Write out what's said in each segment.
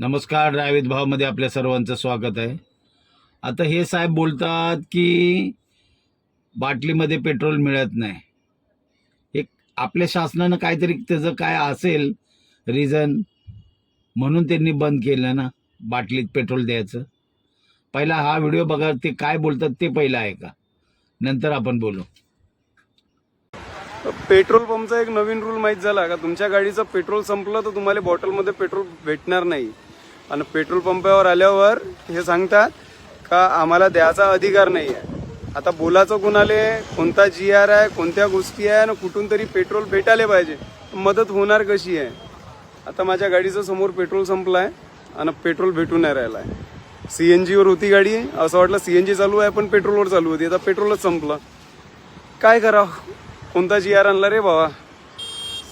नमस्कार. ड्रायव्हित भावमध्ये आपल्या सर्वांचं स्वागत आहे. आता हे साहेब बोलतात की बाटलीमध्ये पेट्रोल मिळत नाही. एक आपल्या शासनानं काहीतरी त्याचं काय असेल रिझन, म्हणून त्यांनी बंद केलं ना बाटलीत पेट्रोल द्यायचं. पहिला हा व्हिडिओ बघा, ते काय बोलतात ते पहिला आहे का, नंतर आपण बोलू. पेट्रोल पंपचा एक नवीन रूल माहीत झाला का? तुमच्या गाडीचं पेट्रोल संपलं तर तुम्हाला बॉटलमध्ये पेट्रोल भेटणार नाही. आणि पेट्रोल पंपावर आल्यावर हे सांगतात का आम्हाला द्यायचा अधिकार नाही आहे. आता बोलायचं कुणाले, कोणता GR आहे, कोणत्या गोष्टी आहे आणि कुठून तरी पेट्रोल भेटायला पाहिजे. मदत होणार कशी आहे? आता माझ्या गाडीचं समोर पेट्रोल संपलं आहे आणि पेट्रोल भेटून नाही राहिलं आहे. CNGवर होती गाडी, असं वाटलं CNG चालू आहे पण पेट्रोलवर चालू होती. आता पेट्रोलच संपलं, काय करावं? कोणता GR आणला रे बाबा,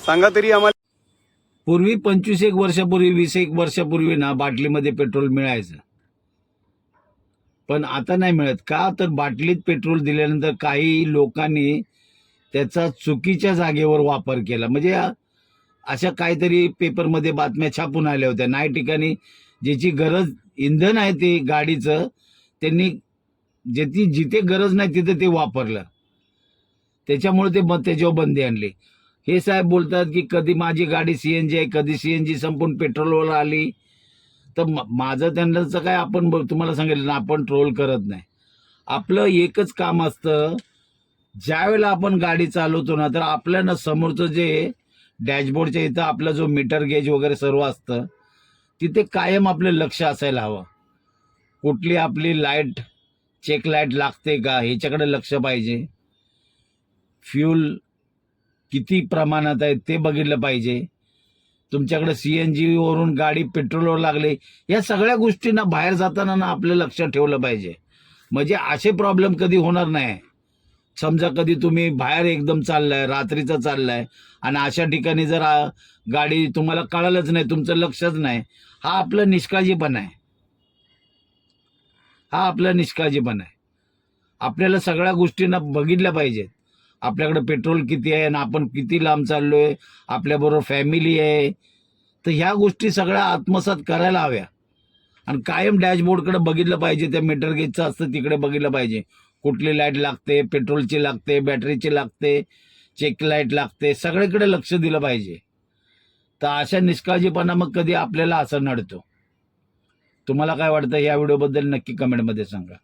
सांगा तरी आम्हाला. पूर्वी 25 वर्षापूर्वी 20 वर्षापूर्वी ना बाटलीमध्ये पेट्रोल मिळायचं, पण आता नाही मिळत का? तर बाटलीत पेट्रोल दिल्यानंतर काही लोकांनी त्याचा चुकीच्या जागेवर वापर केला. म्हणजे अशा काहीतरी पेपरमध्ये बातम्या छापून आल्या होत्या. नाही ठिकाणी ज्याची गरज इंधन आहे ते गाडीचं, त्यांनी जिथे गरज नाही तिथे ते वापरलं. त्याच्यामुळे त्याच्यावर बंदी आणली. हे साहेब बोलतात की कधी माझी गाडी CNG आहे, कधी CNG संपून पेट्रोलवर आली. तर माझं त्यांचं काय, आपण तुम्हाला सांगितलं ना, आपण ट्रोल करत नाही. आपलं एकच काम असतं, ज्यावेळेला आपण गाडी चालवतो ना, तर आपल्याला समोरचं जे डॅशबोर्डच्या इथं आपला जो मीटर गेज वगैरे सर्व असतं, तिथे कायम आपलं लक्ष असायला हवं. कुठली आपली लाईट, चेक लाईट लागते का, ह्याच्याकडे लक्ष पाहिजे. फ्यूल किती प्रमाणात आहे ते बघितलं पाहिजे. तुमच्याकडे CNG वरून गाडी पेट्रोलवर लागली, या सगळ्या गोष्टींना बाहेर जाताना ना आपलं लक्ष ठेवलं पाहिजे. म्हणजे असे प्रॉब्लेम कधी होणार नाही. समजा कधी तुम्ही बाहेर एकदम चाललाय, रात्रीचं चाललाय आणि अशा ठिकाणी जर गाडी तुम्हाला कळालंच नाही, तुमचं लक्षच नाही, हा आपलं निष्काळजीपणा आहे. हा आपला निष्काळजीपणा आहे. आपल्याला सगळ्या गोष्टींना बघितल्या पाहिजेत. आपल्याकडे पेट्रोल किती आहे आणि आपण किती लांब चाललोय, आपल्याबरोबर फॅमिली आहे, तर ह्या गोष्टी सगळ्या आत्मसात करायला हव्या. आणि कायम डॅशबोर्डकडे बघितलं पाहिजे. त्या मीटर गेजचं असतं तिकडे बघितलं पाहिजे, कुठली लाईट लागते, पेट्रोलची लागते, बॅटरीची लागते, चेक लाईट लागते, सगळीकडे लक्ष दिलं पाहिजे. तर अशा निष्काळजीपणा मग कधी आपल्याला असं नडतो. तुम्हाला काय वाटतं या व्हिडिओबद्दल नक्की कमेंटमध्ये सांगा.